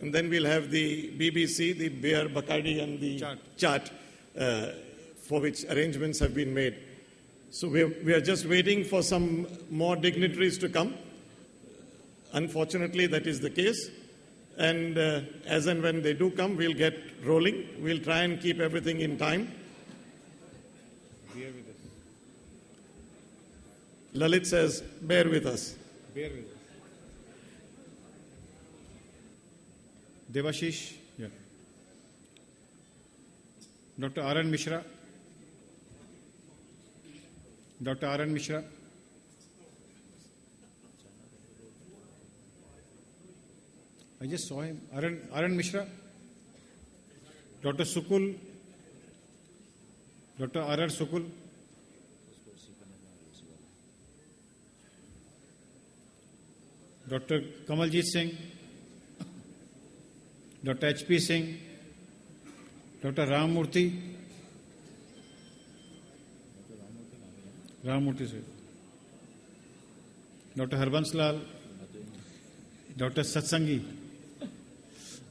And then we'll have the BBC, the beer, Bacardi, and the chart for which arrangements have been made. So we are just waiting for some more dignitaries to come. Unfortunately, that is the case. And as and when they do come, we'll get rolling. We'll try and keep everything in time. Bear with us. Lalit says, bear with us. Bear with us. Devashish, yeah. Dr. R.N. Mishra. Dr. R.N. Mishra. I just saw him. R.N. Mishra. Dr. Sukul. Dr. R.R. Sukul. Dr. Kamaljeet Singh. Dr. H.P. Singh. Dr. Ramamurthy. Ramamurthy sir. Dr. Harbans Lal. Dr. Satsangi.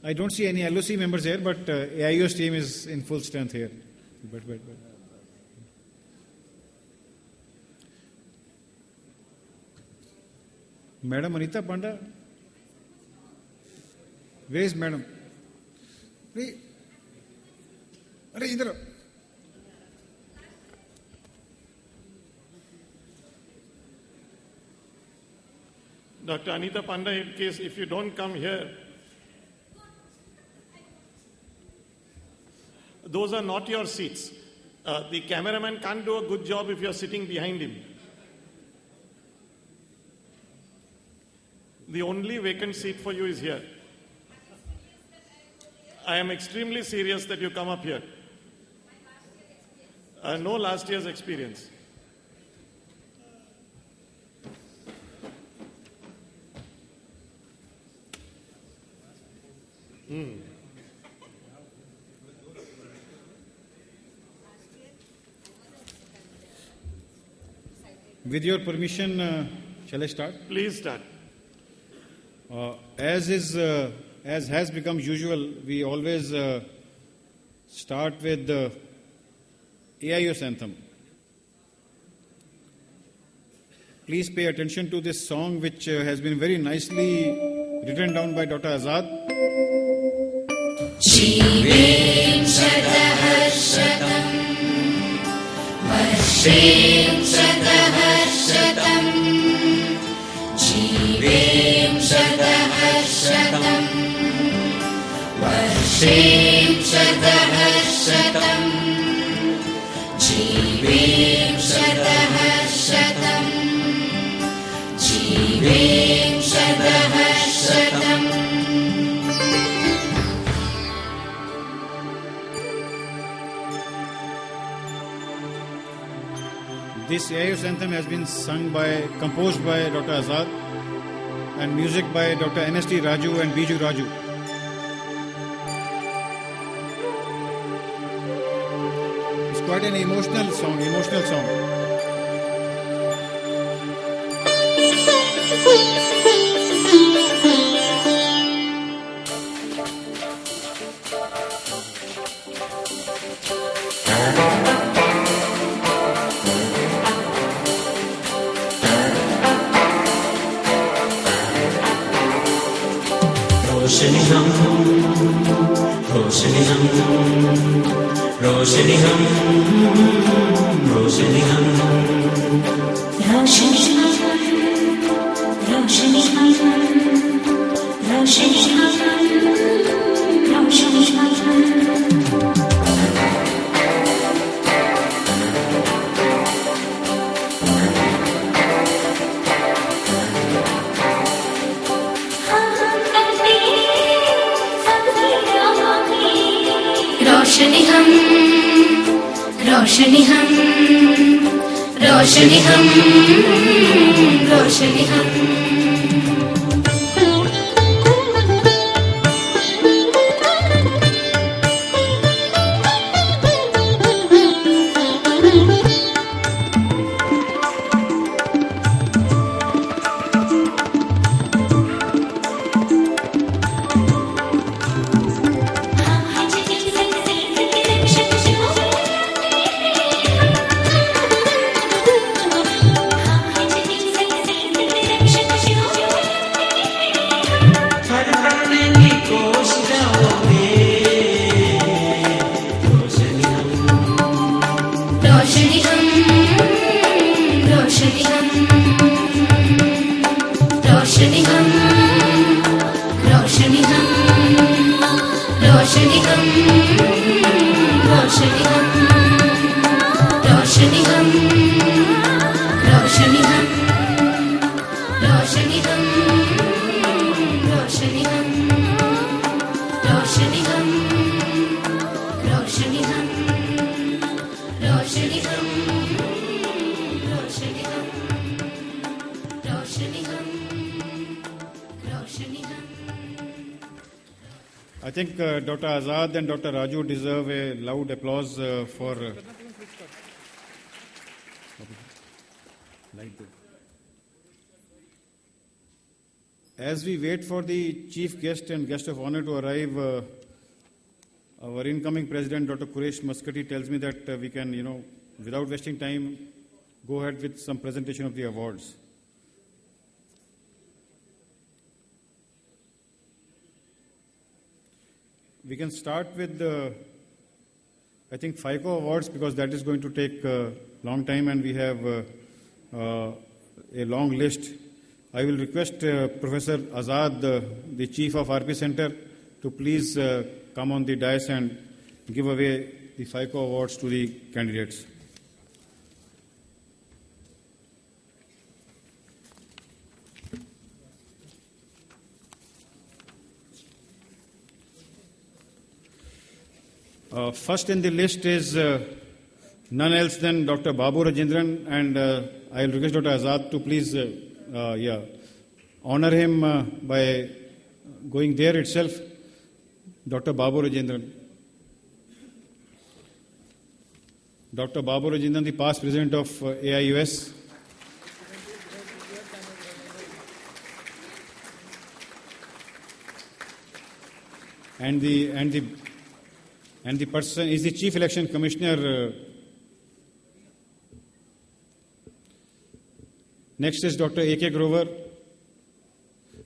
I don't see any LOC members here, but AIO's team is in full strength here. But. Madam Anita Panda. Where is Madam? Arey, idhar. Dr. Anita Panda, in case if you don't come here, those are not your seats. The cameraman can't do a good job if you're sitting behind him. The only vacant seat for you is here. I am extremely serious that you come up here. No last year's experience. With your permission, shall I start? Please start. As has become usual, we always start with the AIO's anthem. Please pay attention to this song, which has been very nicely written down by Dr. Azad. Jeevem Shataharshatam Varshem Shataharshatam Jeevem Shataharshatam Varshem Shataharshatam Jeevem Shataharshatam Jeevem Shataharshatam. This AIO's anthem has been composed by Dr. Azad and music by Dr. N.S.T. Raju and Biju Raju. It's quite an emotional song. Roshni hum, roshni hum, roshni hum, roshni hum, roshni hum, roshni hum, roshni hum, roshni hum. रोशनी हम, रोशनी हम, रोशनी हम, रोशनी हम. I think Dr. Azad and Dr. Raju deserve a loud applause for. As we wait for the chief guest and guest of honor to arrive, our incoming president, Dr. Quresh Maskati, tells me that we can, without wasting time, go ahead with some presentation of the awards. We can start with I think FICO awards, because that is going to take a long time and we have a long list. I will request Professor Azad, the chief of RP Center, to please come on the dais and give away the FICO awards to the candidates. First in the list is none else than Dr. Babu Rajendran, and I will request Dr. Azad to please honor him by going there itself. Dr. Babu Rajendran. Dr. Babu Rajendran, the past president of AIUS. And the person is the Chief Election Commissioner. Next is Dr. A.K. Grover,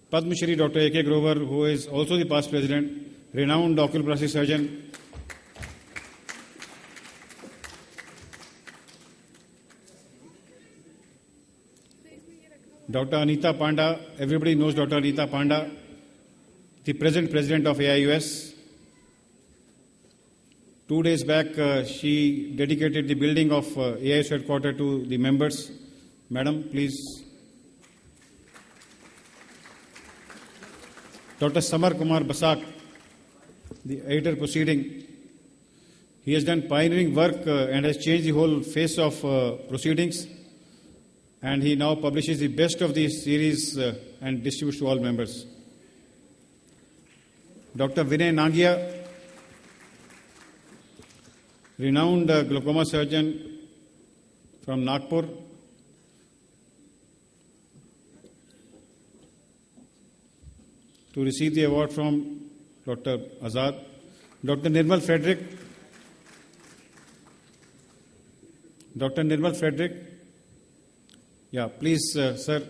Padma Shri Dr. A.K. Grover, who is also the past president, renowned oculoplastic surgeon. Dr. Anita Panda, everybody knows Dr. Anita Panda, the present president of AIUS. 2 days back, she dedicated the building of AIUS headquarters to the members. Madam, please. Dr. Samar Kumar Basak, the editor proceeding. He has done pioneering work and has changed the whole face of proceedings. And he now publishes the best of the series and distributes to all members. Dr. Vinay Nangia, renowned glaucoma surgeon from Nagpur. To receive the award from Dr. Azad. Dr. Nirmal Frederick. Dr. Nirmal Frederick. Yeah, please, sir.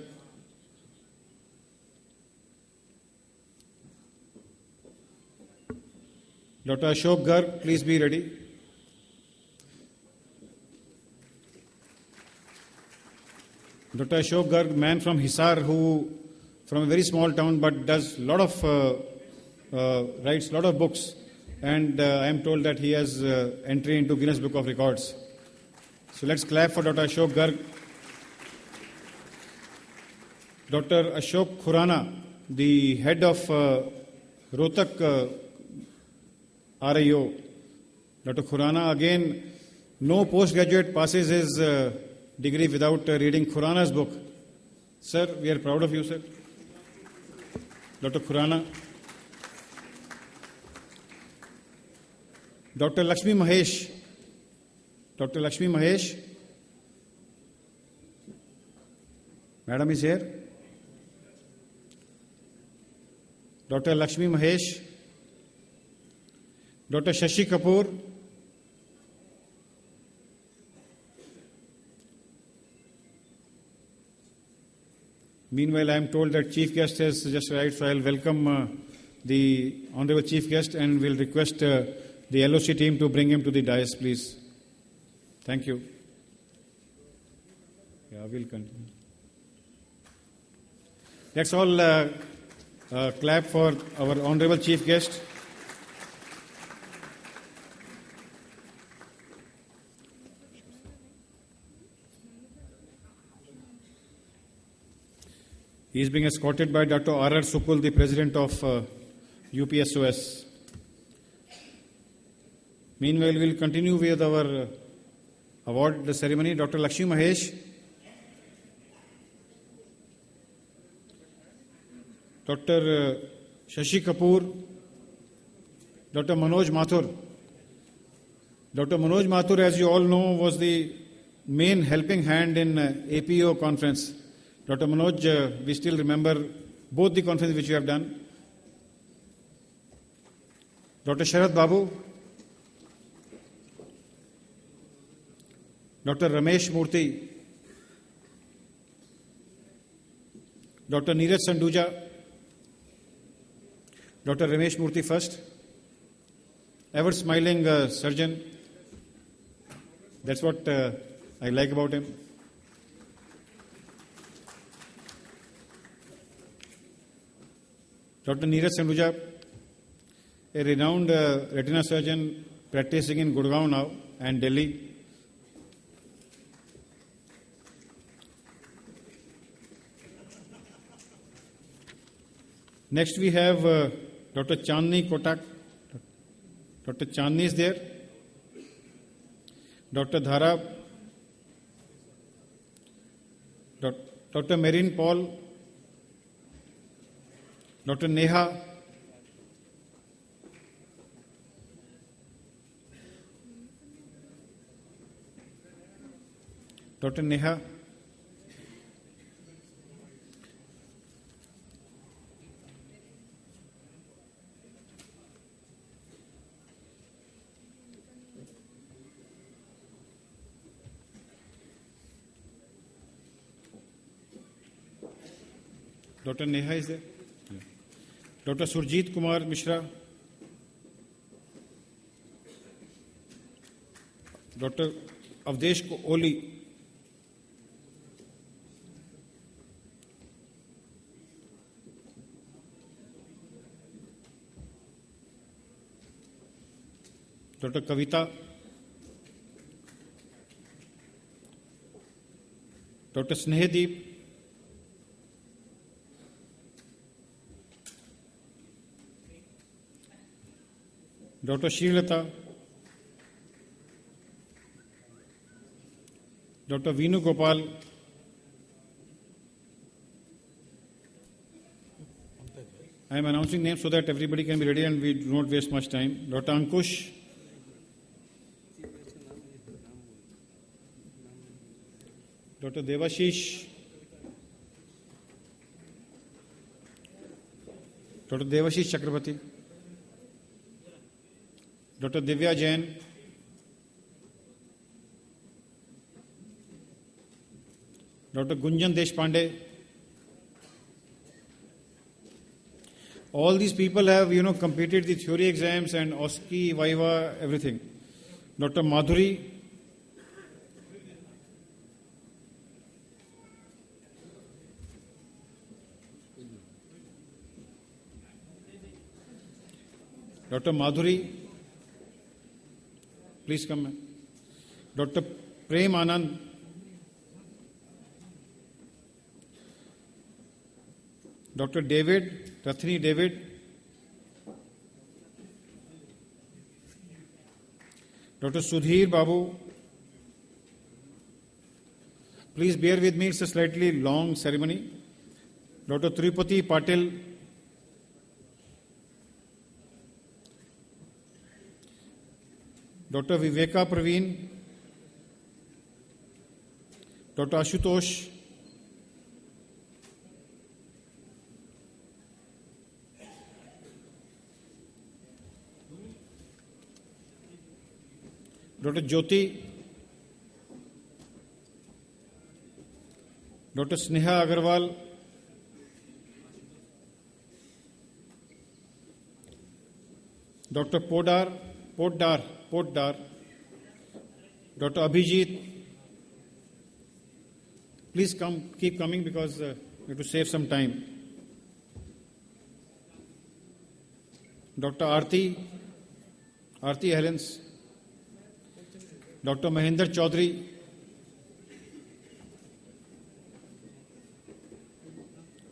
Dr. Ashok Garg, please be ready. Dr. Ashok Garg, man from Hisar, who from a very small town, but does lot of writes lot of books, and I am told that he has entry into Guinness Book of Records. So let's clap for Dr. Ashok Garg. Dr. Ashok Khurana, the head of Rohtak RIO. Dr. Khurana, again, no postgraduate passes his degree without reading Khurana's book. Sir, we are proud of you, sir. Dr. Khurana. Dr. Lakshmi Mahesh. Dr. Lakshmi Mahesh. Madam is here. Dr. Lakshmi Mahesh. Dr. Shashi Kapoor. Meanwhile, I am told that Chief Guest has just arrived, so I will welcome the Honorable Chief Guest and will request the LOC team to bring him to the dais, please. Thank you. Yeah, we'll continue. Let's all clap for our Honorable Chief Guest. He is being escorted by Dr. R.R. Sukul, the President of UPSOS. Meanwhile, we will continue with our award ceremony. Dr. Lakshmi Mahesh, Dr. Shashi Kapoor, Dr. Manoj Mathur. Dr. Manoj Mathur, as you all know, was the main helping hand in APO conference. Dr. Manoj, we still remember both the conferences which you have done. Dr. Sharad Babu, Dr. Ramesh Murthy, Dr. Neeraj Sanduja, Dr. Ramesh Murthy first, ever smiling surgeon. That's what I like about him. Dr. Neeraj Sanduja, a renowned retina surgeon practicing in Gurgaon now and Delhi. Next we have Dr. Chandni Kotak. Dr. Chandni is there. Dr. Dhara. Dr. Marine Paul. Dr. Neha. Dr. Neha. Dr. Neha is there. Yeah. Dr. Surjit Kumar Mishra. Dr. Avdesh Kohli. Dr. Kavita. Dr. Snehadeep. Dr. Srilata, Dr. Veenu Gopal, I am announcing names so that everybody can be ready and we do not waste much time. Dr. Ankush, Dr. Devashish, Dr. Devashish Chakrabarti, Dr. Divya Jain, Dr. Gunjan Deshpande. All these people have, completed the theory exams and OSCE, Viva, everything. Dr. Madhuri, Dr. Madhuri, please come. Dr. Prem Anand, Dr. David, Rathini David, Dr. Sudhir Babu. Please bear with me, it's a slightly long ceremony. Dr. Tripati Patil, Dr. Viveka Praveen, Dr. Ashutosh, Dr. Jyoti, Dr. Sneha Agarwal, Dr. Potdar, Dr. Abhijit. Please keep coming because we have to save some time. Dr. Aarti Helens, Dr. Mahinder Chaudhary,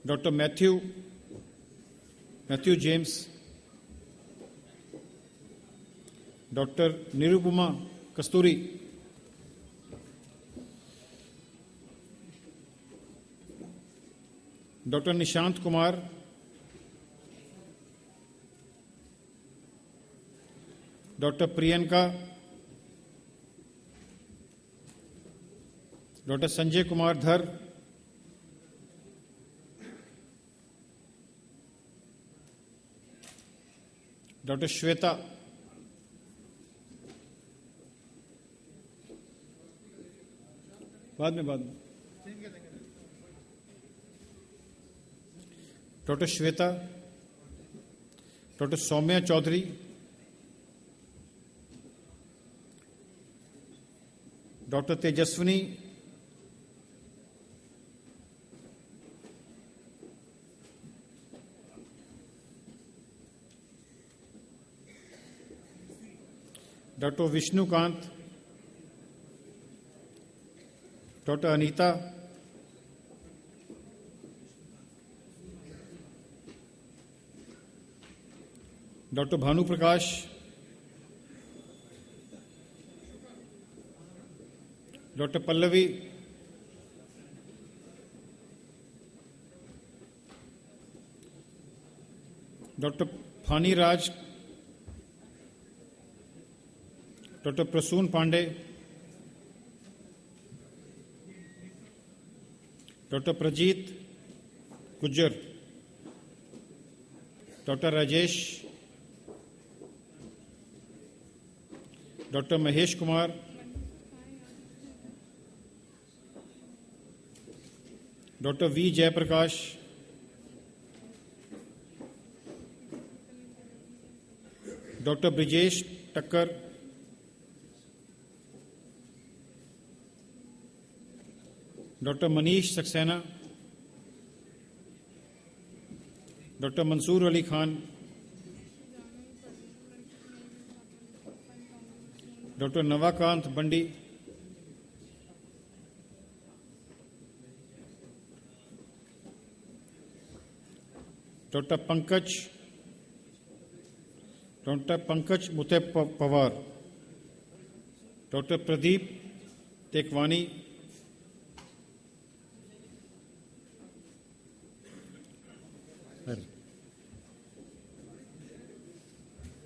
Dr. Matthew James, Dr. Nirupama Kasturi, Dr. Nishant Kumar, Dr. Priyanka, Dr. Sanjay Kumar Dhar, Dr. Shweta, बाद में Dr. Shweta, Dr. Soumya Chaudhary, Dr. Tejaswini, Dr. Vishnukant, Dr. Anita, Dr. Bhanu Prakash, Dr. Pallavi, Dr. Phani Raj, Dr. Prasoon Pandey, Dr. Prajeet Gujjar, Dr. Rajesh, Dr. Mahesh Kumar, Dr. V. Jayaprakash, Dr. Brijesh Takkar, Dr. Manish Saxena, Dr. Mansoor Ali Khan, Dr. Navakant Bandi, Dr. Pankaj Mute Pawar, Dr. Pradeep Tekwani,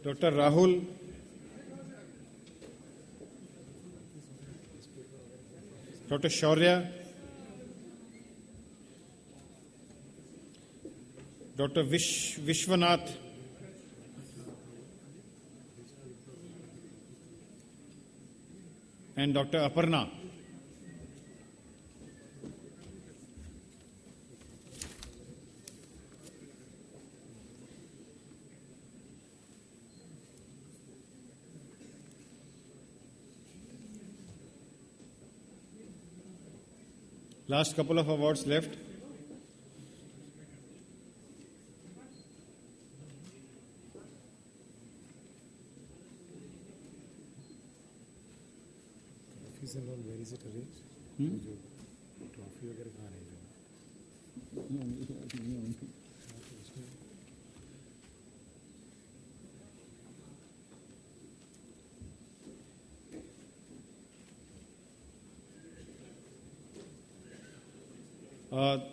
Dr. Rahul Dr. Shaurya, Dr. Vishwanath, and Dr. Aparna. Last couple of awards left. Where is it arranged? Trophy वगैरह कहाँ है?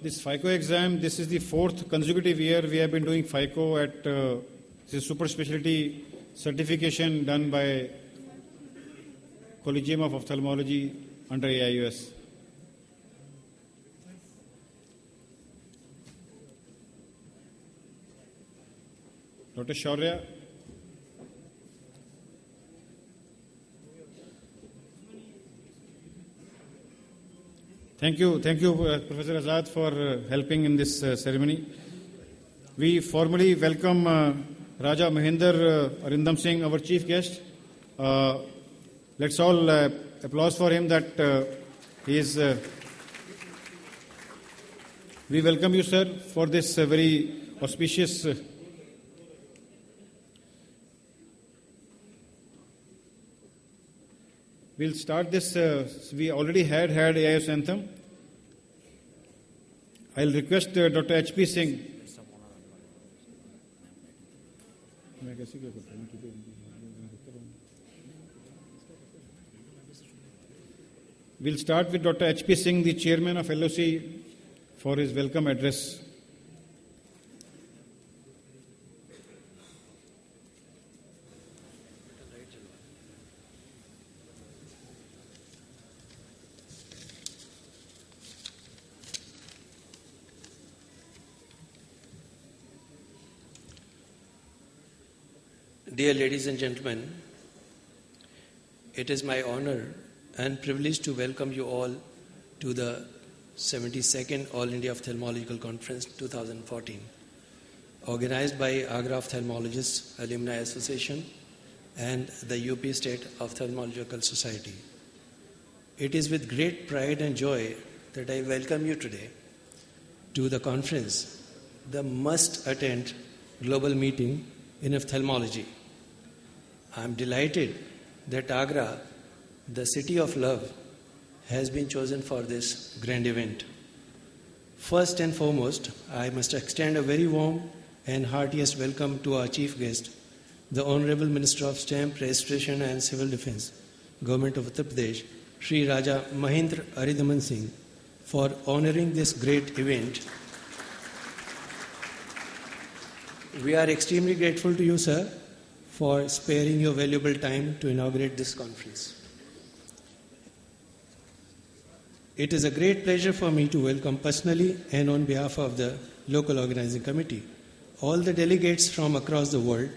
This FICO exam, this is the fourth consecutive year we have been doing FICO at this is super specialty certification done by Collegium of Ophthalmology under AIUS. Dr. Shaurya. Thank you, Professor Azad, for helping in this ceremony. We formally welcome Raja Mahinder Arindam Singh, our chief guest. Let's all applause for him that he is. We welcome you, sir, for this very auspicious. We'll start this. We already had AIUS anthem. I'll request Dr. H.P. Singh. We'll start with Dr. H.P. Singh, the chairman of LOC, for his welcome address. Dear ladies and gentlemen, it is my honor and privilege to welcome you all to the 72nd All India Ophthalmological Conference 2014, organized by Agra Ophthalmologists Alumni Association and the UP State Ophthalmological Society. It is with great pride and joy that I welcome you today to the conference, the must-attend global meeting in ophthalmology. I am delighted that Agra, the city of love, has been chosen for this grand event. First and foremost, I must extend a very warm and heartiest welcome to our chief guest, the Honorable Minister of Stamp, Registration and Civil Defence, Government of Uttar Pradesh, Sri Raja Mahindra Aridaman Singh, for honouring this great event. We are extremely grateful to you, sir, for sparing your valuable time to inaugurate this conference. It is a great pleasure for me to welcome personally and on behalf of the local organizing committee all the delegates from across the world,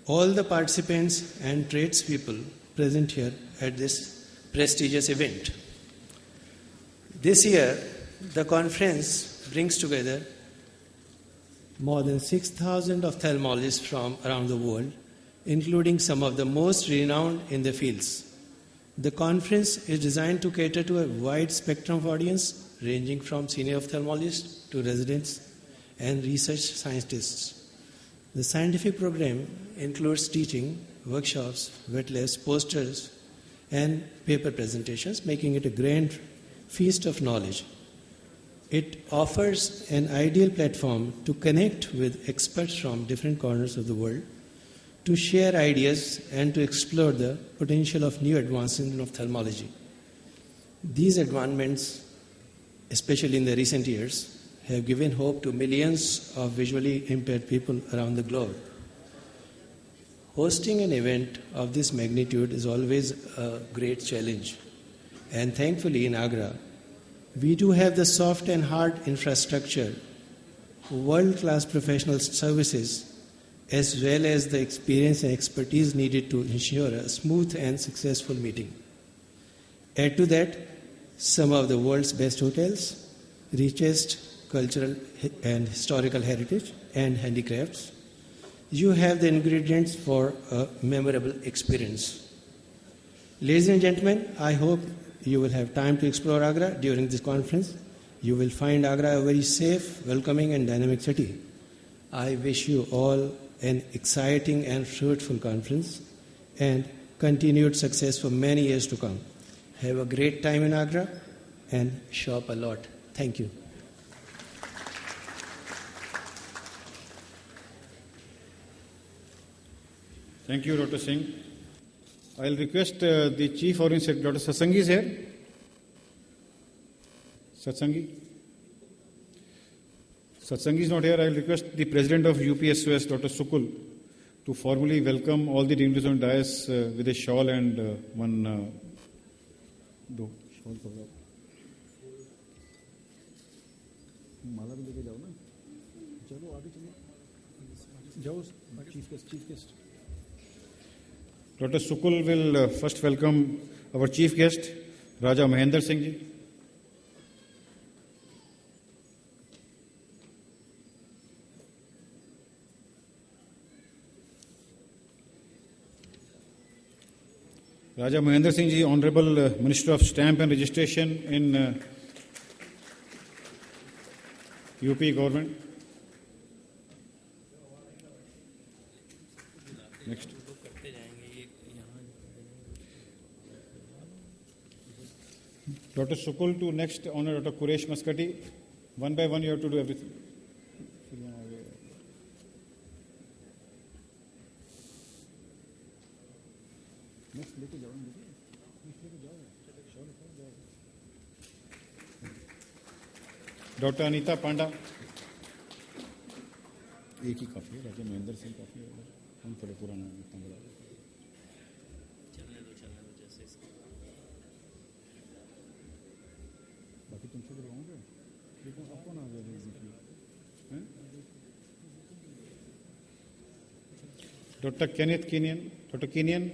all the participants and tradespeople present here at this prestigious event. This year, the conference brings together more than 6,000 ophthalmologists from around the world, including some of the most renowned in the fields. The conference is designed to cater to a wide spectrum of audience, ranging from senior ophthalmologists to residents and research scientists. The scientific program includes teaching, workshops, wet labs, posters, and paper presentations, making it a grand feast of knowledge. It offers an ideal platform to connect with experts from different corners of the world, to share ideas and to explore the potential of new advances in ophthalmology. These advancements, especially in the recent years, have given hope to millions of visually impaired people around the globe. Hosting an event of this magnitude is always a great challenge. And thankfully in Agra, we do have the soft and hard infrastructure, world-class professional services, as well as the experience and expertise needed to ensure a smooth and successful meeting. Add to that some of the world's best hotels, richest cultural and historical heritage and handicrafts. You have the ingredients for a memorable experience. Ladies and gentlemen, I hope you will have time to explore Agra during this conference. You will find Agra a very safe, welcoming and dynamic city. I wish you all an exciting and fruitful conference and continued success for many years to come. Have a great time in Agra and shop a lot. Thank you. Thank you, Dr. Singh. I'll request the Chief Foreign Secretary, Dr. Satsangi is here. Satsangi? Satsangi is not here. I'll request the President of UPSOS, Dr. Sukul, to formally welcome all the dignitaries on dais with a shawl and one shawl. माला भी लेके जाओ ना, चलो आगे चलो, जाओ chief guest. Dr. Sukul will first welcome our chief guest, Raja Mahindra Singh ji. Raja Mahindra Singh ji, Honorable Minister of Stamp and Registration in UP government. Next. Dr. Sukul to next honor Dr. Quresh Maskati, One by one, you have to do everything. Dr. Anita Panda. एक ही काफी है, राजा महेंद्र सिंह काफी है, हम थोड़े पुराना है, इतना बड़ा। बाकी तुमसे बुलवाओगे, लेकिन आपको ना आ जाएगा। Dr. Kenneth Kenyan, Dr. Kenyan.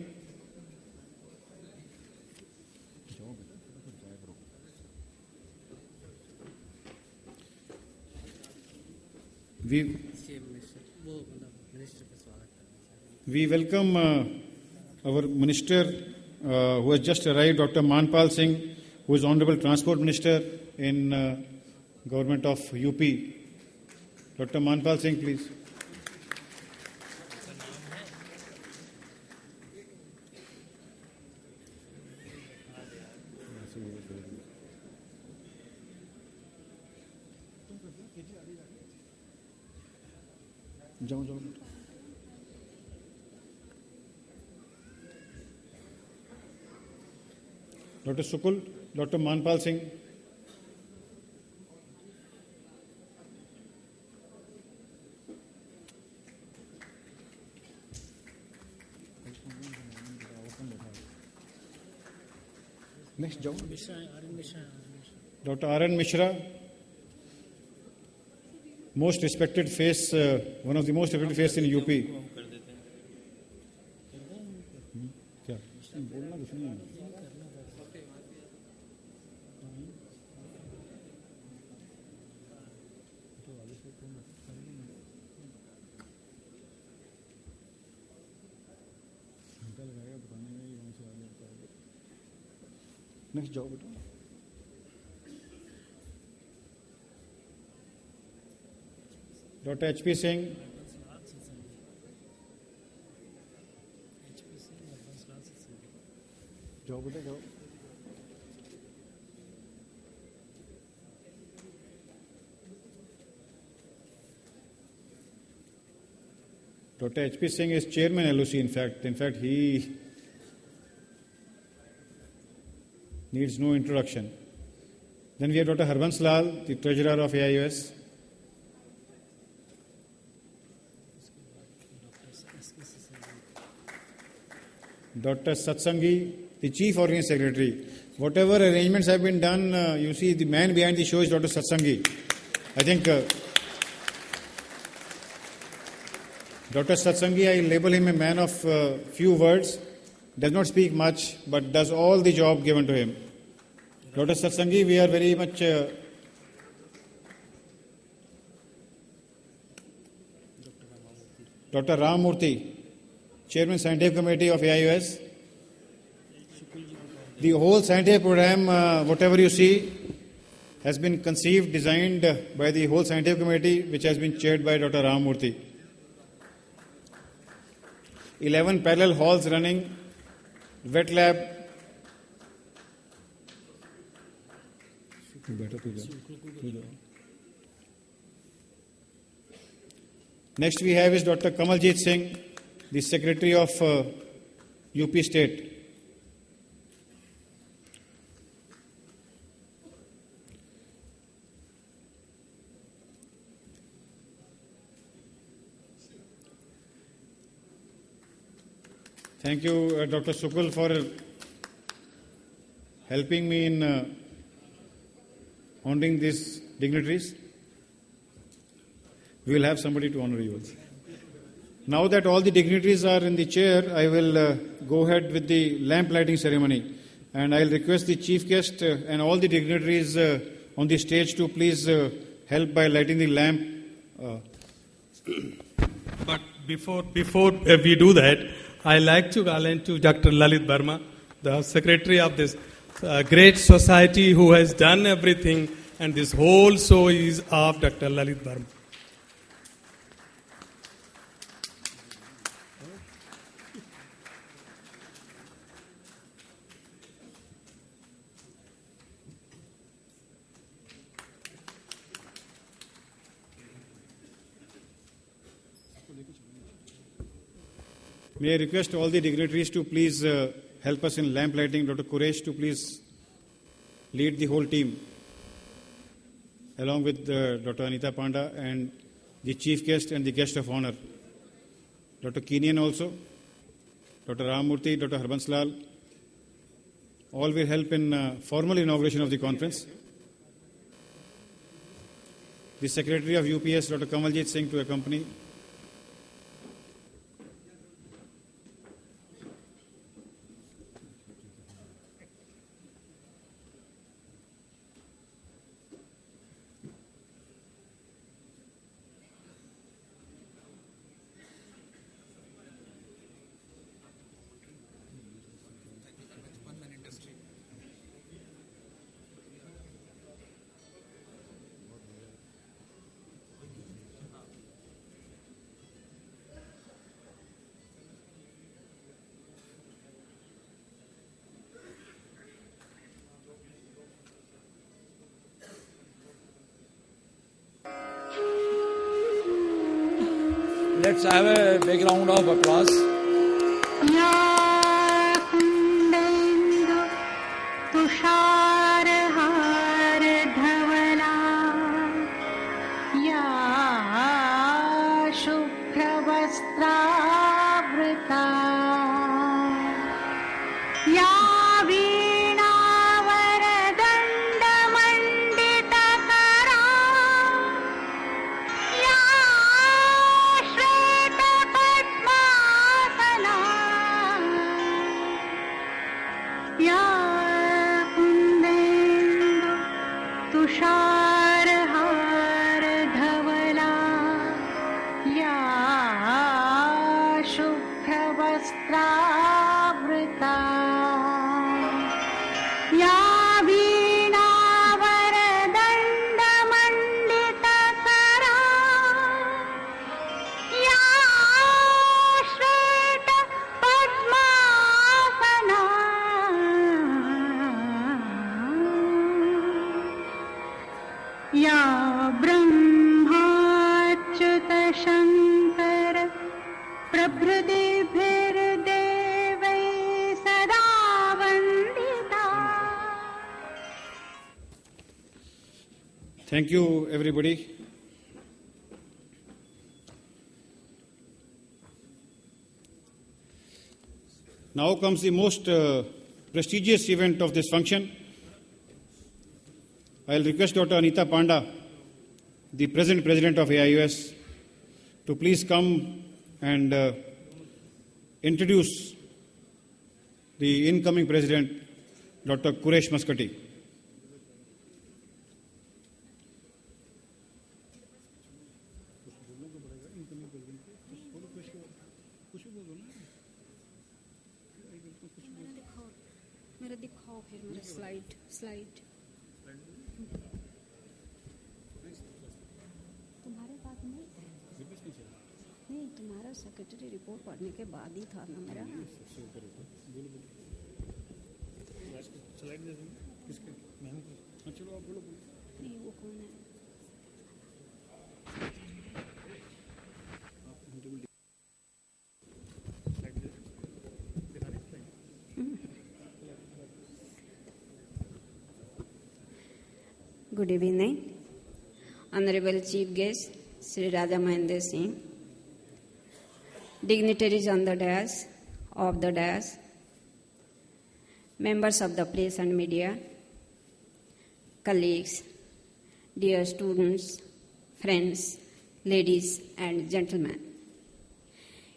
We welcome our minister who has just arrived, Dr. Manpal Singh, who is Honorable Transport Minister in Government of UP. Dr. Manpal Singh, please. जाओ जाओ Dr. Sukul, Dr. Manpal Singh. Next, जाओ Dr. R.N. Mishra. Most respected face, one of the most respected face in UP. क्या? बोलना कुछ नहीं है. Next, जाओ बेटा. Dr. H.P. Singh. जाओ बेटा जाओ. Dr. H.P. Singh is chairman LOC. In fact, he needs no introduction. Then we have Dr. Harbans Lal, the treasurer of AIOS. Dr. Satsangi, the Chief Organizing Secretary. Whatever arrangements have been done, you see the man behind the show is Dr. Satsangi. I think Dr. Satsangi, I label him a man of few words, does not speak much, but does all the job given to him. Dr. Satsangi, we are very much Dr. Ram Murthy, Chairman Scientific Committee of AIOS. The whole scientific program, whatever you see, has been conceived, designed by the whole scientific committee, which has been chaired by Dr. Ram Murthy. 11 parallel halls running, wet lab. Next we have is Dr. Kamaljeet Singh, the Secretary of UP State. Thank you, Dr. Sukul, for helping me in honoring these dignitaries. We will have somebody to honor you also. Now that all the dignitaries are in the chair, I will go ahead with the lamp lighting ceremony. And I will request the chief guest and all the dignitaries on the stage to please help by lighting the lamp. But before we do that, I like to call in to Dr. Lalit Verma, the secretary of this great society who has done everything, and this whole show is of Dr. Lalit Verma. May I request all the dignitaries to please help us in lamp lighting. Dr. Quresh to please lead the whole team, along with Dr. Anita Panda and the chief guest and the guest of honor. Dr. Keenan also, Dr. Ramamurthy, Dr. Harbanslal, all will help in formal inauguration of the conference. The Secretary of UPS, Dr. Kamaljit Singh, to accompany. Let's have a big round of applause. या कुन्देन्दु तुषारहार धवला या शुभ्रवस्त्रावृता या वीणावरदण्डमण्डितकरा या श्वेतपद्मासना या कुन्देन्दु तुषारहार धवला या शुभ्रवस्त्रावृता या वीणावरदण्डमण्डितकरा या श्वेतपद्मासना या ब्रह्माच्युतशङ्कर प्रभृतिभिर्देवैः सदा Vandita. Thank you, everybody. Now comes the most prestigious event of this function. I'll request Dr. Anita Panda, the present president of AIUS, to please come and introduce the incoming president, Dr. Quresh Maskati. मेरा दिखाओ फिर मेरा slide तुम्हारे पास नहीं तुम्हारा secretary report पढ़ने के बाद ही था ना मेरा नहीं वो कौन है Good evening, Honorable Chief Guest, Sri Raja Mahendra Singh, dignitaries on the dais, of the dais, members of the press and media, colleagues, dear students, friends, ladies and gentlemen.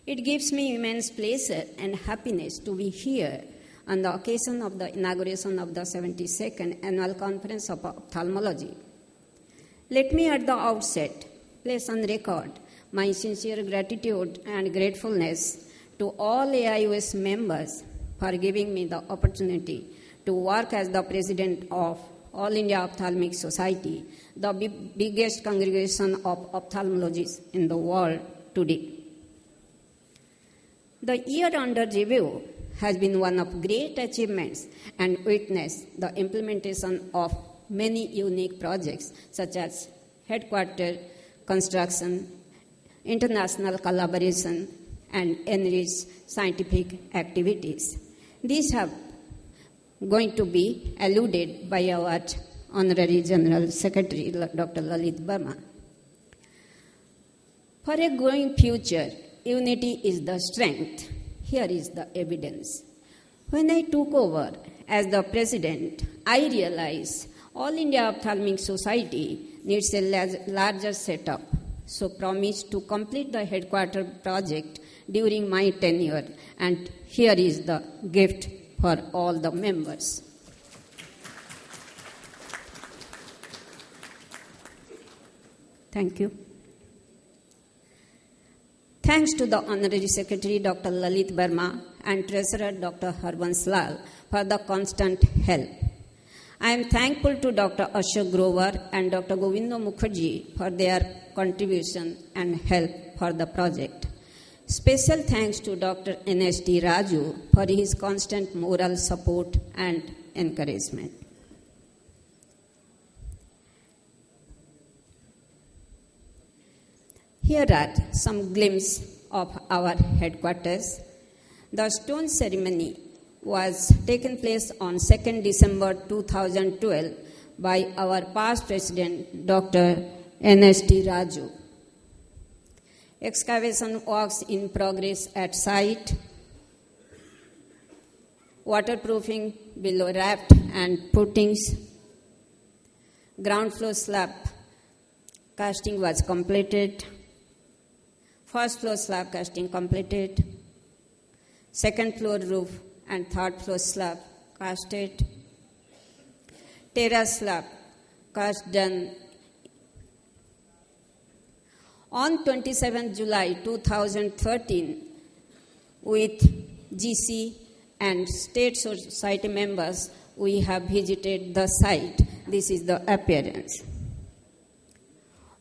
It gives me immense pleasure and happiness to be here on the occasion of the inauguration of the 72nd Annual Conference of Ophthalmology. Let me at the outset place on record my sincere gratitude and gratefulness to all AIUS members for giving me the opportunity to work as the president of All India Ophthalmic Society, the biggest congregation of ophthalmologists in the world today. The year under review has been one of great achievements and witnessed the implementation of many unique projects such as headquarter construction, international collaboration, and enrich scientific activities. These have going to be alluded by our Honorary General Secretary, Dr. Lalit Verma. For a growing future, unity is the strength. Here is the evidence. When I took over as the president, I realized All India Ophthalmic Society needs a larger setup, so promised to complete the headquarter project during my tenure, and here is the gift for all the members. Thank you. Thanks to the Honorary Secretary Dr. Lalit Verma and Treasurer Dr. Harbans Lal for the constant help. I am thankful to Dr. Ashok Grover and Dr. Govindo Mukherjee for their contribution and help for the project. Special thanks to Dr. N.S.D. Raju for his constant moral support and encouragement. Here are some glimpses of our headquarters. The stone ceremony was taken place on 2nd December 2012 by our past president, Dr. N.S.D. Raju. Excavation works in progress at site. Waterproofing below raft and puttings. Ground floor slab casting was completed. First floor slab casting completed. Second floor roof and third floor slab casted. Terrace slab cast done. On 27 July 2013, with GC and State Society members, we have visited the site. This is the appearance.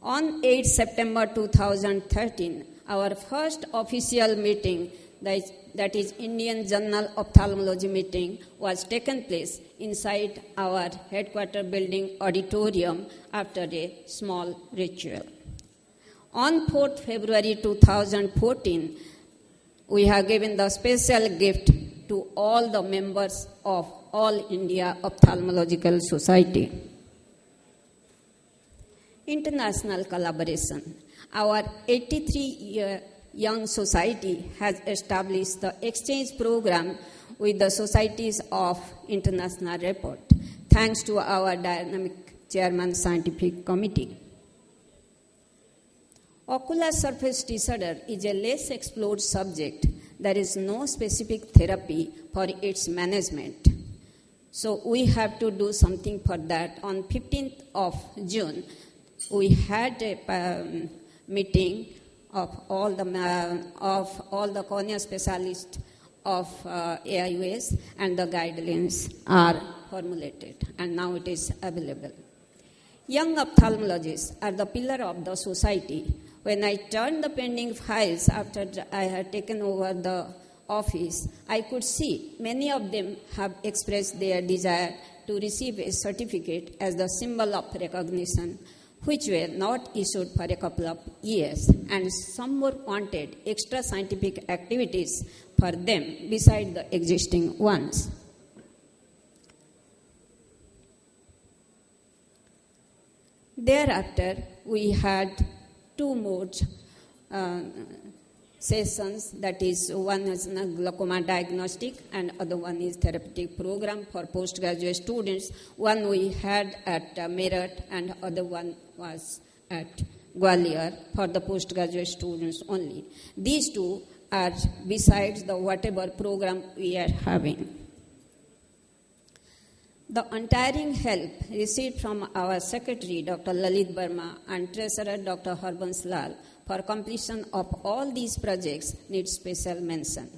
On 8 September 2013, our first official meeting, that is Indian Journal Ophthalmology meeting, was taken place inside our headquarter building auditorium after a small ritual. On 4th February 2014, we have given the special gift to all the members of All India Ophthalmological Society. International collaboration. Our 83-year young society has established the exchange program with the societies of international report, thanks to our dynamic chairman scientific committee. Ocular surface disorder is a less explored subject. There is no specific therapy for its management. So we have to do something for that. On 15th of June, we had a meeting of all the cornea specialists of AIOS, and the guidelines are formulated, and now it is available. Young ophthalmologists are the pillar of the society. When I turned the pending files after I had taken over the office, I could see many of them have expressed their desire to receive a certificate as the symbol of recognition, which were not issued for a couple of years, and some more wanted extra scientific activities for them beside the existing ones. Thereafter, we had two more sessions, that is, one is glaucoma diagnostic and other one is therapeutic program for postgraduate students. One we had at Meerut and other one was at Gwalior for the postgraduate students only. These two are besides the whatever program we are having. The untiring help received from our Secretary, Dr. Lalit Verma, and Treasurer, Dr. Harbans Lal, for completion of all these projects needs special mention.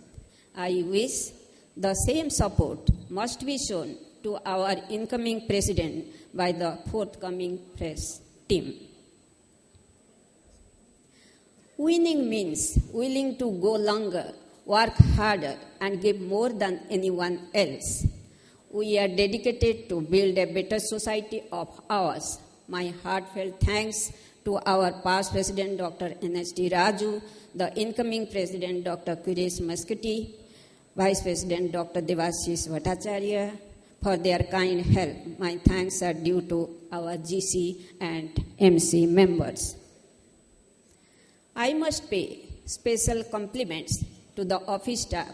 I wish the same support must be shown to our incoming President by the forthcoming press team. Winning means willing to go longer, work harder, and give more than anyone else. We are dedicated to build a better society of ours. My heartfelt thanks to our past President Dr. N.S.T. Raju, the incoming President Dr. Quresh Muscati, Vice President Dr. Devashish Bhattacharya, for their kind help. My thanks are due to our GC and MC members. I must pay special compliments to the office staff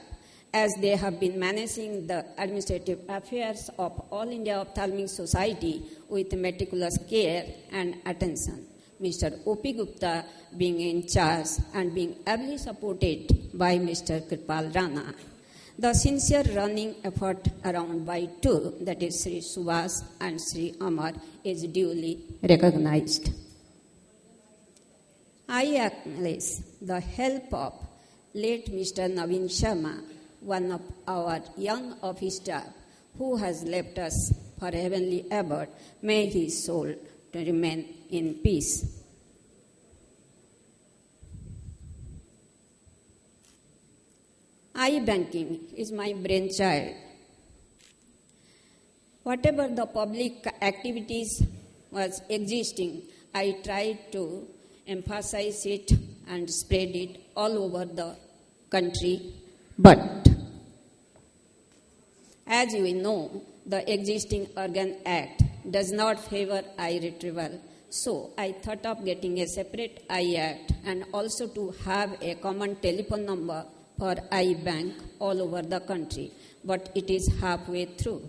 as they have been managing the administrative affairs of All India Ophthalmic Society with meticulous care and attention. Mr. O.P. Gupta being in charge and being ably supported by Mr. Kripal Rana. The sincere running effort around by two, that is Sri Subhas and Sri Amar, is duly recognized. I acknowledge the help of late Mr. Naveen Sharma, one of our young office staff who has left us for heavenly abode. May his soul to remain in peace. I-banking is my brainchild. Whatever the public activities was existing, I tried to emphasize it and spread it all over the country. But as we know, the existing Organ Act does not favor eye retrieval. So I thought of getting a separate Eye Act and also to have a common telephone number for I-Bank all over the country. But it is halfway through.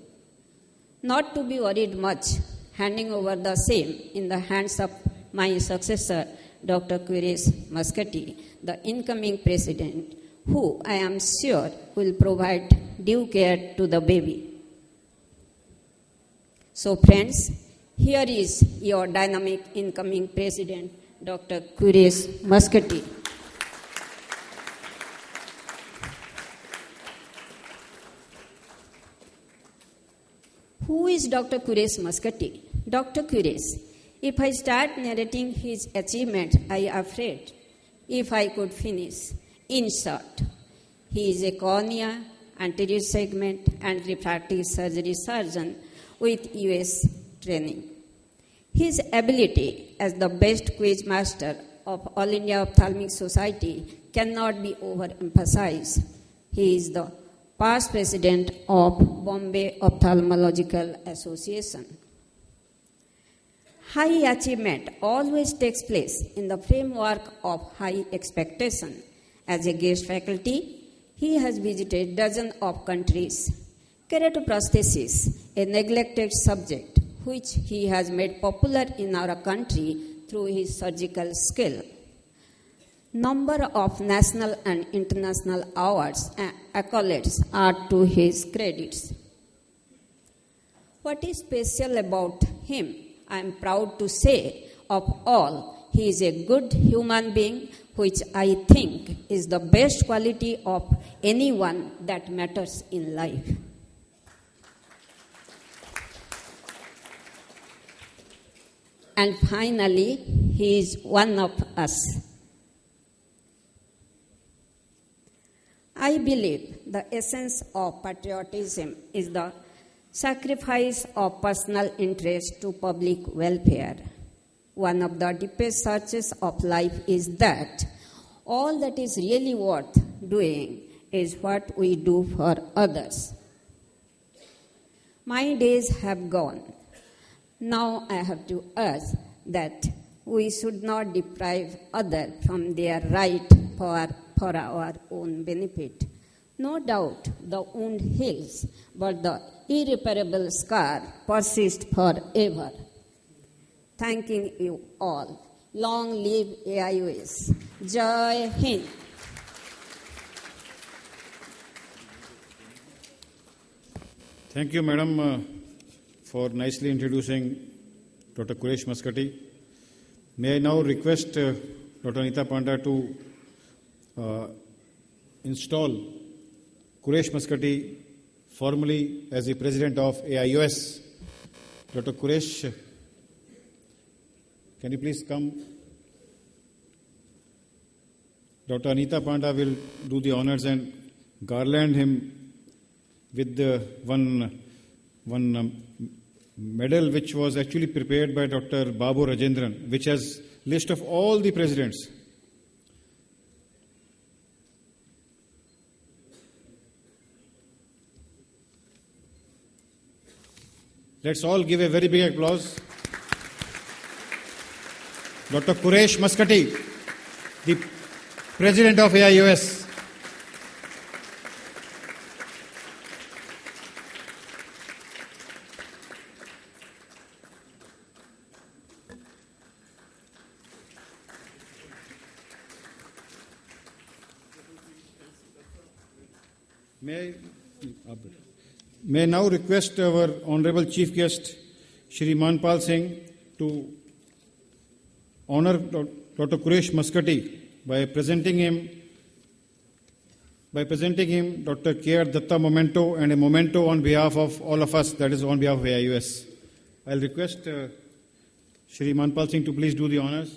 Not to be worried much, handing over the same in the hands of my successor, Dr. Quresh Muscati, the incoming president, who I am sure will provide due care to the baby. So friends, here is your dynamic incoming president, Dr. Quresh Muscati. Who is Dr. Quresh Muscati? Dr. Quresh, if I start narrating his achievements, I am afraid if I could finish. In short, he is a cornea, anterior segment, and refractive surgery surgeon with US training. His ability as the best quiz master of All India Ophthalmic Society cannot be overemphasized. He is the past president of Bombay Ophthalmological Association. High achievement always takes place in the framework of high expectation. As a guest faculty, he has visited dozens of countries. Keratoprosthesis, a neglected subject, which he has made popular in our country through his surgical skill. Number of national and international awards and accolades are to his credits. What is special about him? I am proud to say, of all, he is a good human being, which I think is the best quality of anyone that matters in life. And finally, he is one of us. I believe the essence of patriotism is the sacrifice of personal interest to public welfare. One of the deepest searches of life is that all that is really worth doing is what we do for others. My days have gone. Now I have to urge that we should not deprive others from their right for our own benefit. No doubt the wound heals, but the irreparable scar persists forever. Thanking you all. Long live AIOS. Jai Hind. Thank you, Madam, for nicely introducing Dr. Quresh Muscati. May I now request Dr. Anita Panda to install Quresh Muscati formally as the President of AIOS. Dr. Quresh, can you please come? Dr. Anita Panda will do the honors and garland him with the one medal which was actually prepared by Dr. Babu Rajendran, which has list of all the presidents. Let's all give a very big applause. Dr. Quresh Muscati, the President of AIUS. May I now request our Honorable Chief Guest, Shri Manpal Singh, to honor Dr. Quresh Muscati by presenting him Dr. K.R. Datta Memento and a memento on behalf of all of us, that is on behalf of AIUS. I'll request Shri Manpal Singh to please do the honors.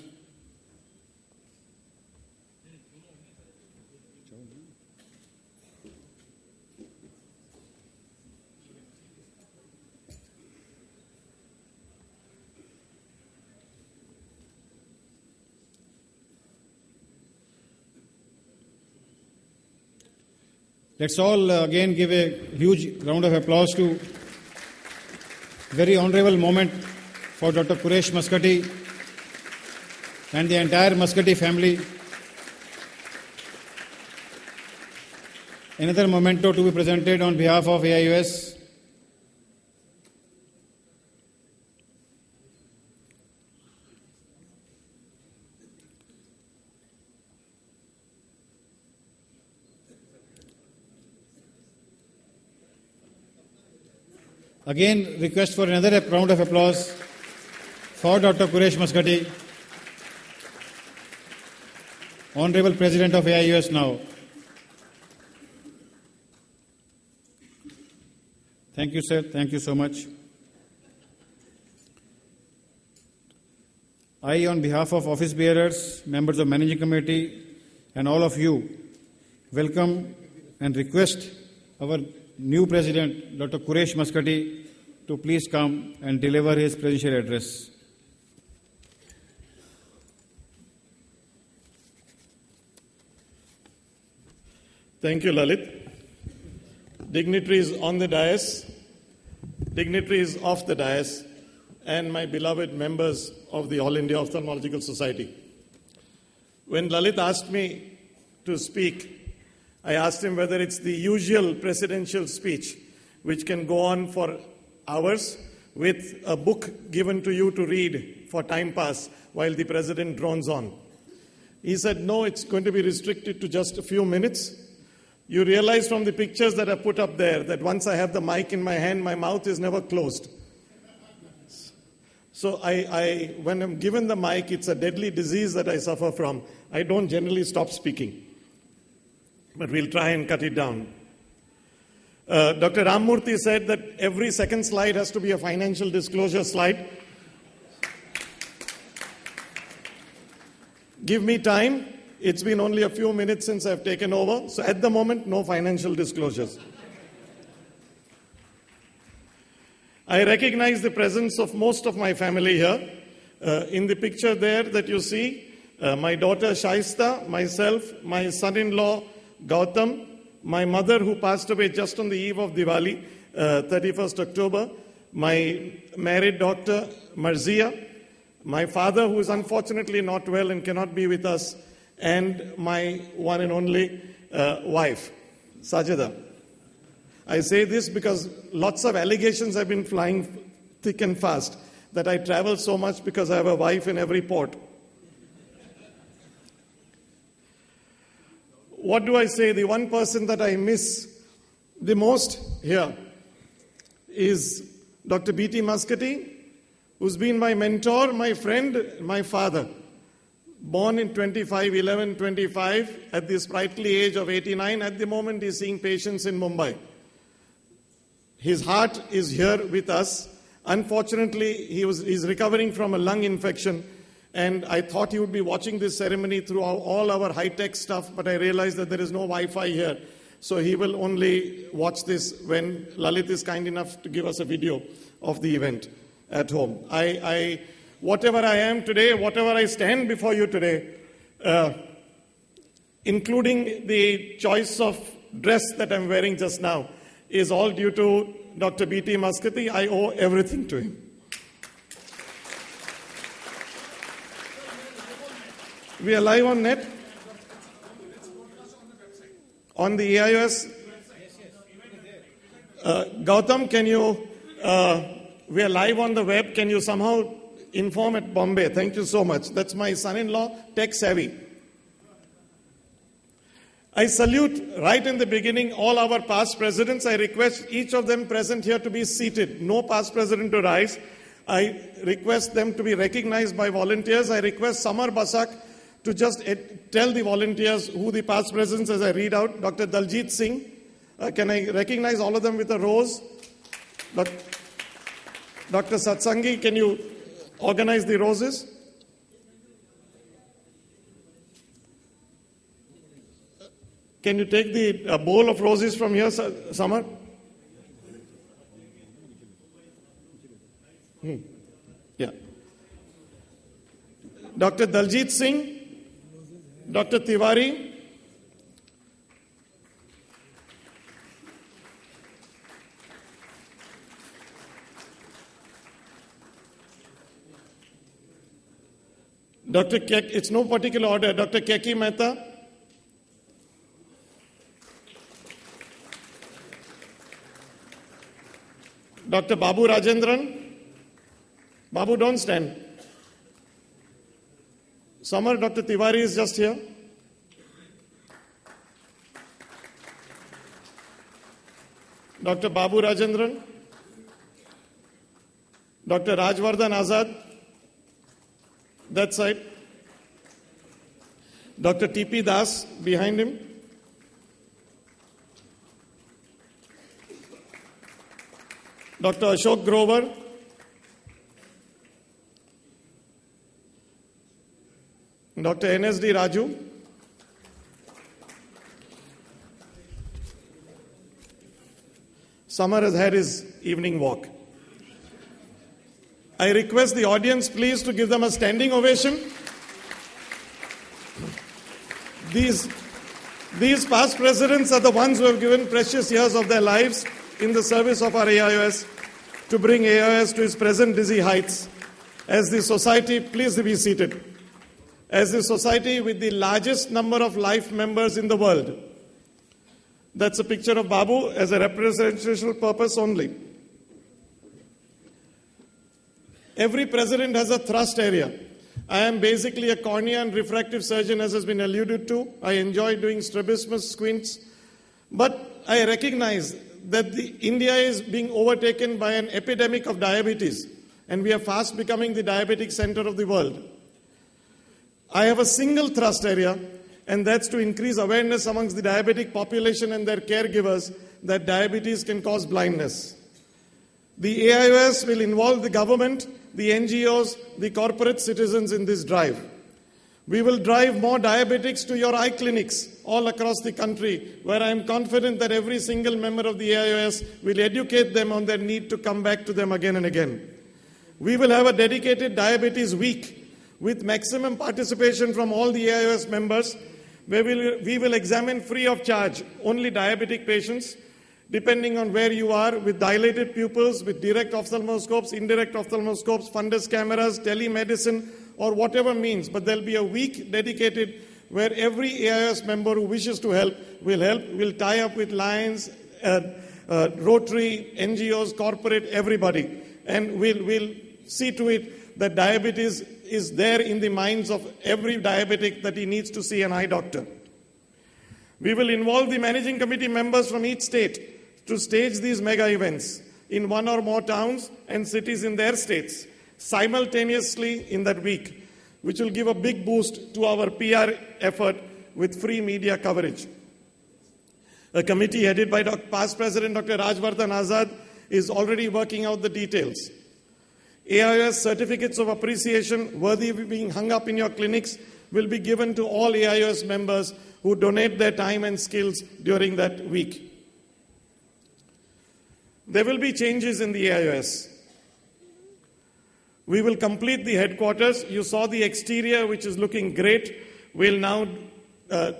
Let's all again give a huge round of applause to very honorable moment for Dr. Quresh Muscati and the entire Muscati family. Another memento to be presented on behalf of AIUS. Again, request for another round of applause for Dr. Quresh Muscati, Honorable President of AIUS now. Thank you, sir. Thank you so much. I, on behalf of office bearers, members of Managing Committee, and all of you, welcome and request our new President, Dr. Quresh Muscati, to please come and deliver his presidential address. Thank you, Lalit. Dignitaries on the dais, dignitaries off the dais, and my beloved members of the All India Ophthalmological Society. When Lalit asked me to speak, I asked him whether it's the usual presidential speech, which can go on for hours, with a book given to you to read for time pass while the president drones on. He said, no, it's going to be restricted to just a few minutes. You realize from the pictures that are put up there that once I have the mic in my hand, my mouth is never closed. So when I'm given the mic, it's a deadly disease that I suffer from. I don't generally stop speaking. But we'll try and cut it down. Dr. Ramamurthy said that every second slide has to be a financial disclosure slide. Give me time. It's been only a few minutes since I've taken over. So at the moment, no financial disclosures. I recognize the presence of most of my family here. In the picture there that you see, my daughter Shaista, myself, my son-in-law Gautam, my mother who passed away just on the eve of Diwali, 31st October, my married daughter Marzia, my father who is unfortunately not well and cannot be with us, and my one and only wife, Sajida. I say this because lots of allegations have been flying thick and fast that I travel so much because I have a wife in every port. What do I say? The one person that I miss the most here is Dr. B.T. Muscati, who's been my mentor, my friend, my father. Born in 25/11/25 at the sprightly age of 89. At the moment, he's seeing patients in Mumbai. His heart is here with us. Unfortunately, he's recovering from a lung infection. And I thought he would be watching this ceremony through all our high-tech stuff, but I realized that there is no Wi-Fi here. So he will only watch this when Lalit is kind enough to give us a video of the event at home. I whatever I am today, whatever I stand before you today, including the choice of dress that I'm wearing just now, is all due to Dr. B.T. Maskati. I owe everything to him. We are live on net? On the AIOS? Gautam, can you, we are live on the web. Can you somehow inform at Bombay? Thank you so much. That's my son-in-law, tech savvy. I salute right in the beginning all our past presidents. I request each of them present here to be seated. No past president to rise. I request them to be recognized by volunteers. I request Samar Basak to just tell the volunteers who the past presidents as I read out. Dr. Daljit Singh. Can I recognize all of them with a rose? Dr. Satsangi, can you organize the roses? Can you take the bowl of roses from here, Samar? Yeah. Dr. Daljit Singh, Dr. Tiwari, Dr. Kek, it's no particular order, Dr. Keki Mehta, Dr. Babu Rajendran. Babu, don't stand. Samar, Dr. Tiwari is just here. Dr. Babu Rajendran. Dr. Rajvardhan Azad. That side. Dr. T.P. Das behind him. Dr. Ashok Grover. Dr. N.S.D. Raju. Samar has had his evening walk. I request the audience please to give them a standing ovation. These past presidents are the ones who have given precious years of their lives in the service of our AIOS to bring AIOS to its present dizzy heights. As the society, please be seated. As the society with the largest number of life members in the world. That's a picture of Babu as a representational purpose only. Every president has a thrust area. I am basically a cornea and refractive surgeon, as has been alluded to. I enjoy doing strabismus squints. But I recognize that India is being overtaken by an epidemic of diabetes, and we are fast becoming the diabetic center of the world. I have a single thrust area, and that's to increase awareness amongst the diabetic population and their caregivers that diabetes can cause blindness. The AIOS will involve the government, the NGOs, the corporate citizens in this drive. We will drive more diabetics to your eye clinics all across the country, where I am confident that every single member of the AIOS will educate them on their need to come back to them again and again. We will have a dedicated diabetes week with maximum participation from all the AIOS members, where we will examine free of charge only diabetic patients, depending on where you are, with dilated pupils, with direct ophthalmoscopes, indirect ophthalmoscopes, fundus cameras, telemedicine, or whatever means. But there'll be a week dedicated where every AIOS member who wishes to help. We'll tie up with Lions, Rotary, NGOs, corporate, everybody. And we'll see to it that diabetes is there in the minds of every diabetic that he needs to see an eye doctor. We will involve the managing committee members from each state to stage these mega events in one or more towns and cities in their states simultaneously in that week, which will give a big boost to our PR effort with free media coverage. A committee headed by past President Dr. Rajvardhan Azad is already working out the details. AIOS certificates of appreciation worthy of being hung up in your clinics will be given to all AIOS members who donate their time and skills during that week. There will be changes in the AIOS. We will complete the headquarters. You saw the exterior, which is looking great. We'll now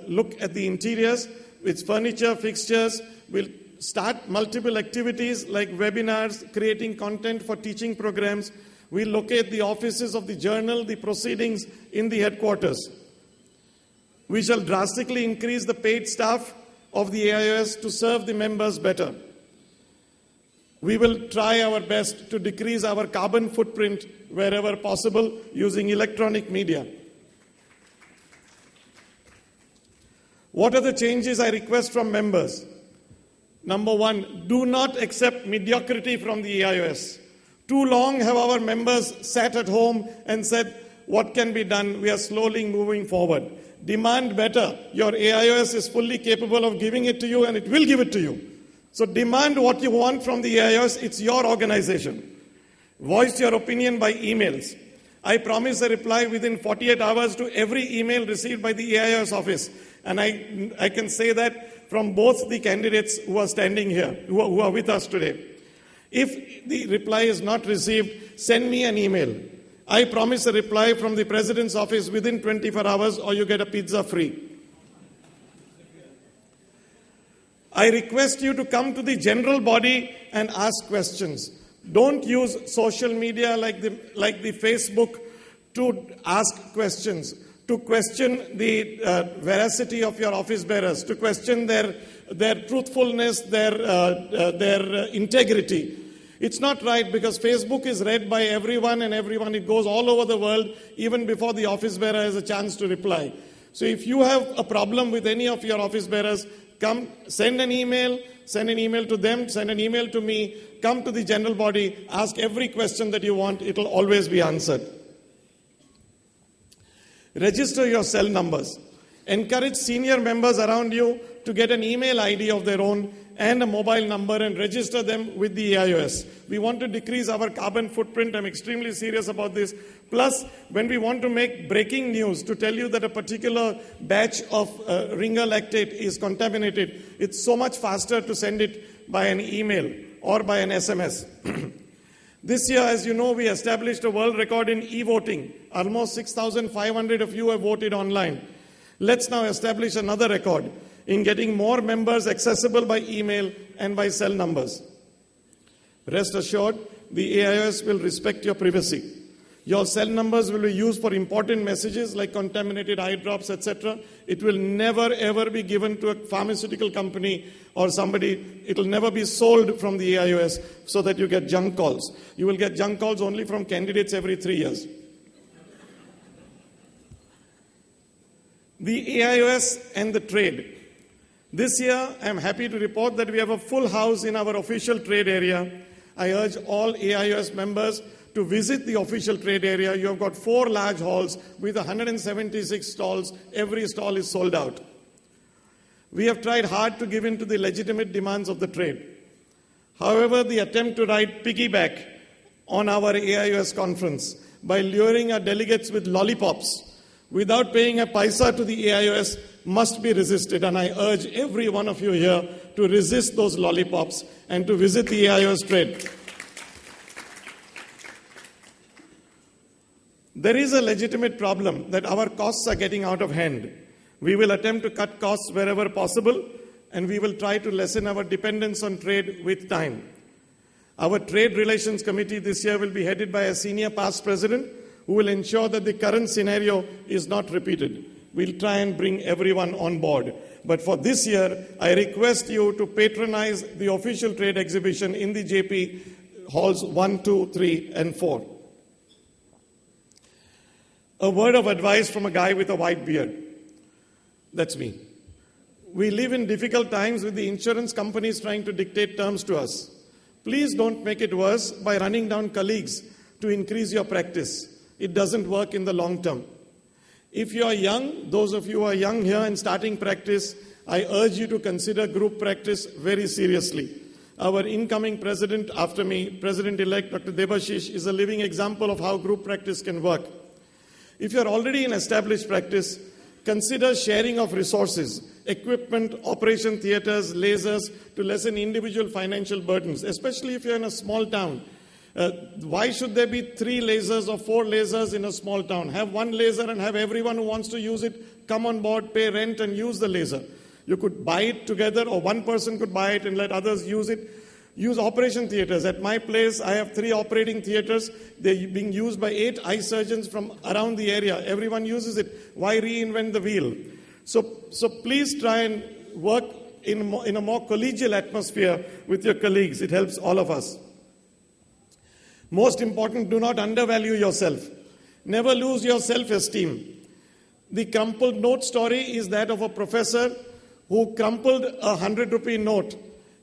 look at the interiors. Its furniture, fixtures. We'll start multiple activities like webinars, creating content for teaching programs. We'll locate the offices of the journal, the proceedings in the headquarters. We shall drastically increase the paid staff of the AIOS to serve the members better. We will try our best to decrease our carbon footprint wherever possible using electronic media. What are the changes I request from members? Number one, do not accept mediocrity from the AIOS. Too long have our members sat at home and said, what can be done? We are slowly moving forward. Demand better. Your AIOS is fully capable of giving it to you, and it will give it to you. So demand what you want from the AIOS. It's your organization. Voice your opinion by emails. I promise a reply within 48 hours to every email received by the AIOS office. And I can say that from both the candidates who are standing here, who are with us today. If the reply is not received, send me an email. I promise a reply from the President's office within 24 hours, or you get a pizza free. I request you to come to the general body and ask questions. Don't use social media like the Facebook to ask questions, to question the veracity of your office bearers, to question their truthfulness, their integrity. It's not right, because Facebook is read by everyone and everyone. It goes all over the world, even before the office bearer has a chance to reply. So if you have a problem with any of your office bearers, come, send an email to them, send an email to me, come to the general body, ask every question that you want. It will always be answered. Register your cell numbers. Encourage senior members around you to get an email ID of their own and a mobile number and register them with the AIOS. We want to decrease our carbon footprint. I'm extremely serious about this. Plus, when we want to make breaking news to tell you that a particular batch of ringer lactate is contaminated, it's so much faster to send it by an email or by an SMS. This year, as you know, we established a world record in e-voting. Almost 6,500 of you have voted online. Let's now establish another record in getting more members accessible by email and by cell numbers. Rest assured, the AIOS will respect your privacy. Your cell numbers will be used for important messages like contaminated eye drops, etc. It will never ever be given to a pharmaceutical company or somebody. It will never be sold from the AIOS so that you get junk calls. You will get junk calls only from candidates every 3 years. The AIOS and the trade. This year, I am happy to report that we have a full house in our official trade area. I urge all AIOS members to visit the official trade area. You have got 4 large halls with 176 stalls. Every stall is sold out. We have tried hard to give in to the legitimate demands of the trade. However, the attempt to ride piggyback on our AIOS conference by luring our delegates with lollipops without paying a paisa to the AIOS must be resisted, and I urge every one of you here to resist those lollipops and to visit the AIOS trade. There is a legitimate problem that our costs are getting out of hand. We will attempt to cut costs wherever possible, and we will try to lessen our dependence on trade with time. Our Trade Relations Committee this year will be headed by a senior past president who will ensure that the current scenario is not repeated. We'll try and bring everyone on board. But for this year, I request you to patronize the official trade exhibition in the JP halls 1, 2, 3, and 4. A word of advice from a guy with a white beard. That's me. We live in difficult times with the insurance companies trying to dictate terms to us. Please don't make it worse by running down colleagues to increase your practice. It doesn't work in the long term. If you are young, those of you who are young here and starting practice, I urge you to consider group practice very seriously. Our incoming president after me, President-elect Dr. Debashish, is a living example of how group practice can work. If you are already in established practice, consider sharing of resources, equipment, operation theaters, lasers to lessen individual financial burdens, especially if you're in a small town. Why should there be 3 lasers or 4 lasers in a small town? Have 1 laser and have everyone who wants to use it come on board, pay rent and use the laser. You could buy it together, or one person could buy it and let others use it. Use operation theaters. At my place, I have 3 operating theaters. They're being used by 8 eye surgeons from around the area. Everyone uses it. Why reinvent the wheel? So please try and work in a more collegial atmosphere with your colleagues. It helps all of us. Most important, do not undervalue yourself. Never lose your self-esteem. The crumpled note story is that of a professor who crumpled a 100-rupee note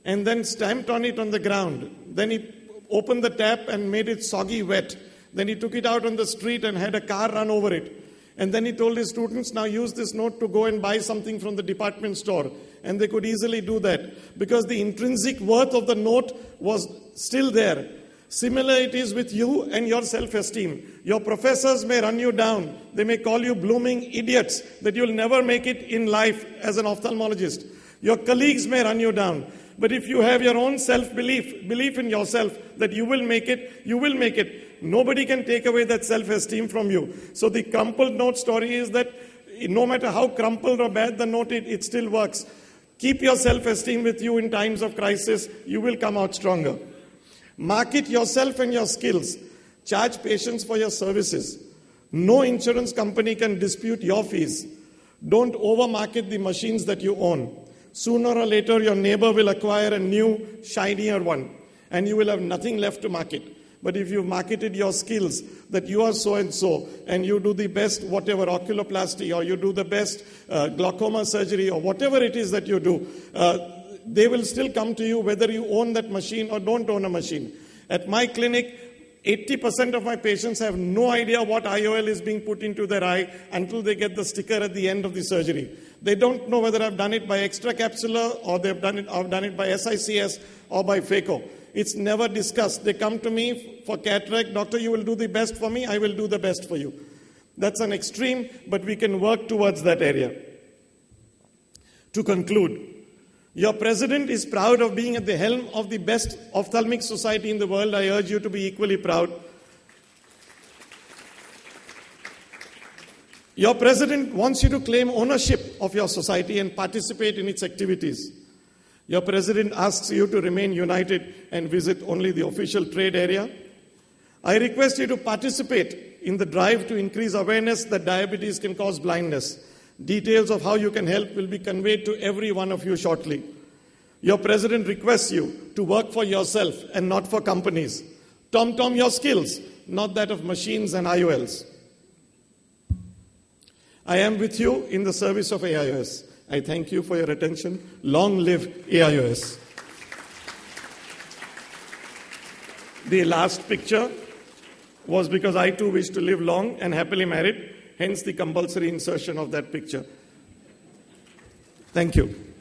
and then stamped on it on the ground. Then he opened the tap and made it soggy wet. Then he took it out on the street and had a car run over it. And then he told his students, now use this note to go and buy something from the department store. And they could easily do that because the intrinsic worth of the note was still there. Similar it is with you and your self-esteem. Your professors may run you down. They may call you blooming idiots, that you'll never make it in life as an ophthalmologist. Your colleagues may run you down. But if you have your own self-belief, belief in yourself that you will make it, you will make it. Nobody can take away that self-esteem from you. So the crumpled note story is that no matter how crumpled or bad the note is, it still works. Keep your self-esteem with you in times of crisis. You will come out stronger. Market yourself and your skills. Charge patients for your services. No insurance company can dispute your fees. Don't overmarket the machines that you own. Sooner or later, your neighbor will acquire a new, shinier one, and you will have nothing left to market. But if you've marketed your skills, that you are so-and-so, and you do the best whatever oculoplasty, or you do the best glaucoma surgery, or whatever it is that you do, they will still come to you whether you own that machine or don't own a machine. At my clinic, 80% of my patients have no idea what IOL is being put into their eye until they get the sticker at the end of the surgery. They don't know whether I've done it by extracapsular or I've done it by SICS or by phaco. It's never discussed. They come to me for cataract. Doctor, you will do the best for me. I will do the best for you. That's an extreme, but we can work towards that area. To conclude, your president is proud of being at the helm of the best ophthalmic society in the world. I urge you to be equally proud. Your president wants you to claim ownership of your society and participate in its activities. Your president asks you to remain united and visit only the official trade area. I request you to participate in the drive to increase awareness that diabetes can cause blindness. Details of how you can help will be conveyed to every one of you shortly. Your president requests you to work for yourself and not for companies. Tom your skills, not that of machines and IOLs. I am with you in the service of AIOS. I thank you for your attention. Long live AIOS. The last picture was because I too wish to live long and happily married, hence the compulsory insertion of that picture. Thank you.